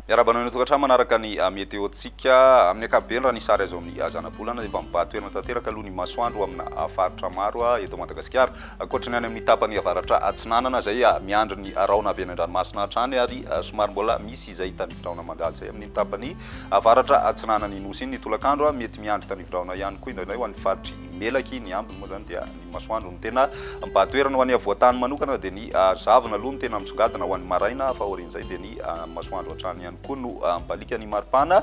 Miarabana ny tokantrano manaraka ny meteotsika amin'ny ankapobeny raha ny sary azo amin'ny zana-bolana efa mibatoerana tanteraka aloha ny masoandro amina faritra maro eto Madagasikara ankoatrany any amin'ny tapany avaratra atsinanana zay miandry ny rahona avy any an-dranomasina hatrany ary somary mbola misy izay tanivindraona mandalo zay amin'ny tapany avaratra atsinanana ny nosy iny ny tolakandro mety miandry tanivindraona ihany koa indraindray ho an'ny faritry melaky ny ambiny moa zany dia ny masoandro ny tena mibatoerana ho an'ny avoatany manokana dia ny zavona aloha ny tena misongadina ho an'ny maraina fa orin'izay dia ny masoandro hatrany koa no mbalika ny maripana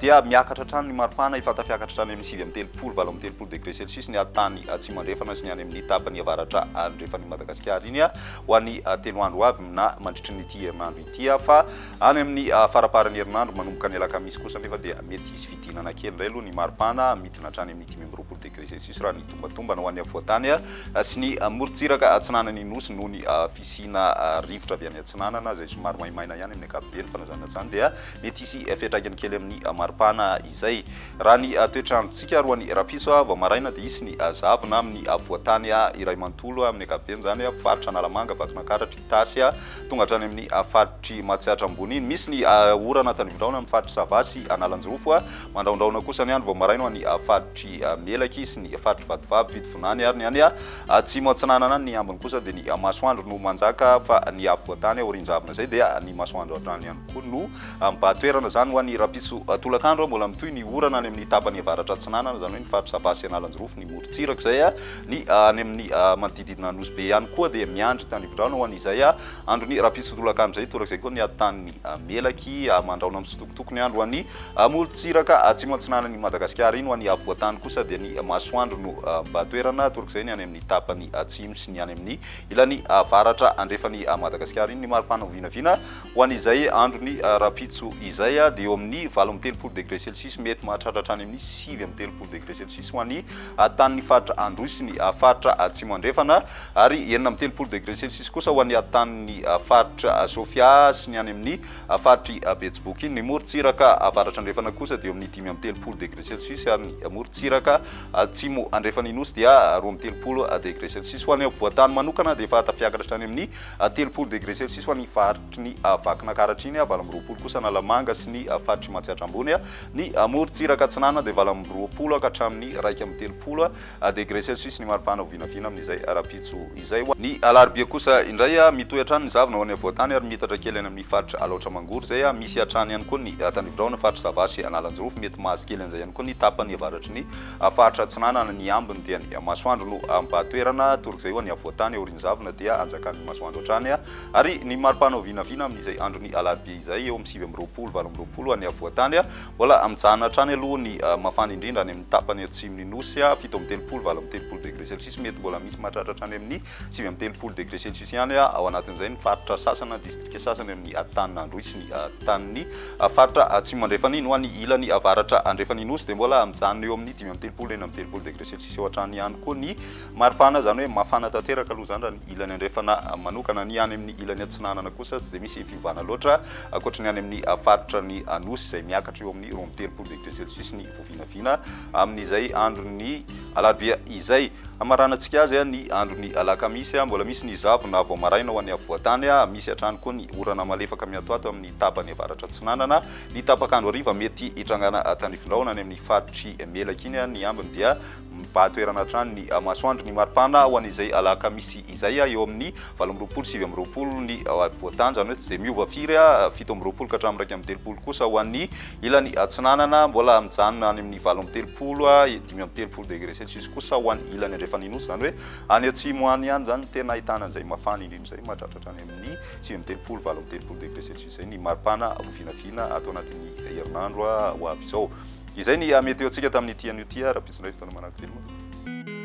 dia miakatra hatrany ny maripana efa tafiakatra hatrany amin'ny 7 degré Celsius ny tany atsimo andrefana sy ny any amin'ny tapany avaratra andrefan'ny Madagasikara iny ho an'ny telo andro avy na mandritry ny ity herinandro ity fa any amin'ny faraparan'ny herinandro manomboka ny alakamisy kosa nefa dia mety hisy fidinana kely indray aloha ny maripana midina hatrany amin'ny 5 degré Celsius raha ny tombatombana ho an'ny avoatany sy ny morontsiraka atsinanany nosy noho ny fisina rivotra avy any atsinanana zay somary maimaina ihany amin'ny ankapobeny fanazana tsany dia mety hisy fiantraikany kely amin'ny maripana izay raha ny toetrandrontsika roan'ny rapiso vao maraina dia isy ny zavona amin'ny avoatany iray mantolo amin'ny ankapobeny zany faritra Analamanga Vakinankaratra Itasy tonga hatrany amin'ny faritry Matsiatra ambony iny misy ny orana tanivindraona amin'ny faritry Savasy Analanjirofo mandraondraona kosa ny andro vao maraina ho an'ny faritry Melaky sy ny faritry Vatovavy Fitovinany ary ny any atsimo atsinanana ny ambiny kosa dia ny masoandro no manjaka fa ny avoatany orinjavona zay dia ny masoandro hatrany ihany koa no mibatoerana zany ho an'ny rapiso tolakandro mbola mitoy ny orana any amin'ny tapany avaratra atsinanana zany hoe ny faritry Savasy Analanjirofo ny morontsiraka zay ny any amin'ny manodididina nosy be ihany koa dia miandry tanivindraona ho an'izay andron'ny rapiso tolakandro zay torak'izay koa ny atany Melaky mandraona amin'ny sitokotoko ny andro ho an'ny morontsiraka atsimo atsinanan'ny Madagasikara iny ho an'ny avoatany kosa dia ny masoandro no mibatoerana torak'izay ny any amin'ny tapany atsimo sy ny any amin'ny ilany avaratra andrefan'ny Madagasikara iny ny maripana vinavina ho an'izay andron'ny rapitso izay dia eo amin'ny 7 degré Celsius mety mahatratra any amin'ny 7 degré Celsius ho an'ny tany faritra Androy sy ny faritra atsimo andrefana ary 9 degré Celsius kosa ho an'ny tany faritra Sofia sy ny any amin'ny faritry Betsiboky iny ny morontsiraka avaratra andrefana kosa dia eo amin'ny 5 degré Celsius ary ny morontsiraka atsimo andrefana nosy dia 12 degré Celsius ho an'ny avoatany manokana dia efa tafiakatra hatrany amin'ny 3 degré Celsius ho an'ny faritry ny Vakinankaratra iny 20 kosa Analamanga sy ny faritry Matsiatra ambony ny morontsiraka atsinanana dia 20 ka hatramin'ny 1 degré Celsius ny maripana vinavina amin'izay rapitso izay ny alarobia kosa indray mitoy hatrany ny zavona ho an'ny avoatany ary mitatra kely any amin'ny faritra Alaotra Mangoro zay misy hatrany ihany koa ny tanivindraona faritra Savasy Analanjirofo mety mahazo kely an'izay ihany koa ny tapany avaratry ny faritra atsinanana ny ambiny dia ny masoandro no mibatoerana torak'izay ho an'ny avoatany orinjavona dia anjakan'ny masoandro hatrany ary ny maripana vinavina amin'izay andron'ny alarobia izay eo amin'ny 20 any avoatany mbola mijanona hatrany aloha ny mafana indrindra any amin'ny tapany atsimony nosy 7 degré Celsius mety mbola misy mahatratra hatrany amin'ny 9 degré Celsius ihany ao anatin'izay ny faritra sasana distrika sasany amin'ny tanina Androy sy ny tanin'ny faritra atsimo andrefana iny ho an'ny ilany avaratra andrefana nosy dia mbola mijanona eo amin'ny 19 degré Celsius eo hatrany ihany koa ny maripana zany hoe mafana tanteraka aloha zany raha ny ilany andrefana manokana ny any amin'ny ilany atsinanana kosa tsy dia misy fiovana loatra ankoatrany any amin'ny faritra ny nosy izay miakatra eo amin'ny 12 degré Celsius ny vovinavina amin'izay andron'ny alarobia izay amaranantsika azy ny andron'ny alakamisy mbola misy ny zavona vao maraina ho an'ny avoatany misy hatrany koa ny orana malefaka miatoato amin'ny tapany avaratra atsinanana ny tapakandro hariva mety hitrangana tanivindraona any amin'ny faritry Melaky iny ny ambiny dia mibatoerana hatrany ny masoandro ny maripana ho an'izay alakamisy izay eo amin'ny 20 ny avoatany zany hoe tsy dia miova firy 17 ka hatramin'ny 30 kosa ho an'ny ilany atsinanana mbola mijanona any amin'ny 30 degré Celsius kosa ho an'ny ilany andrefana nosy zany hoe any atsimo any ihany zany tena ahitana an'izay mafana indrindra izay mahatratra hatrany amin'ny 17 degré Celsius zay ny maripana vovinavina atao anatin'ny herinandro ho avy izao izay ny meteotsika tamin'ny ity an'io ty rapitsindray fotoana manaraka filma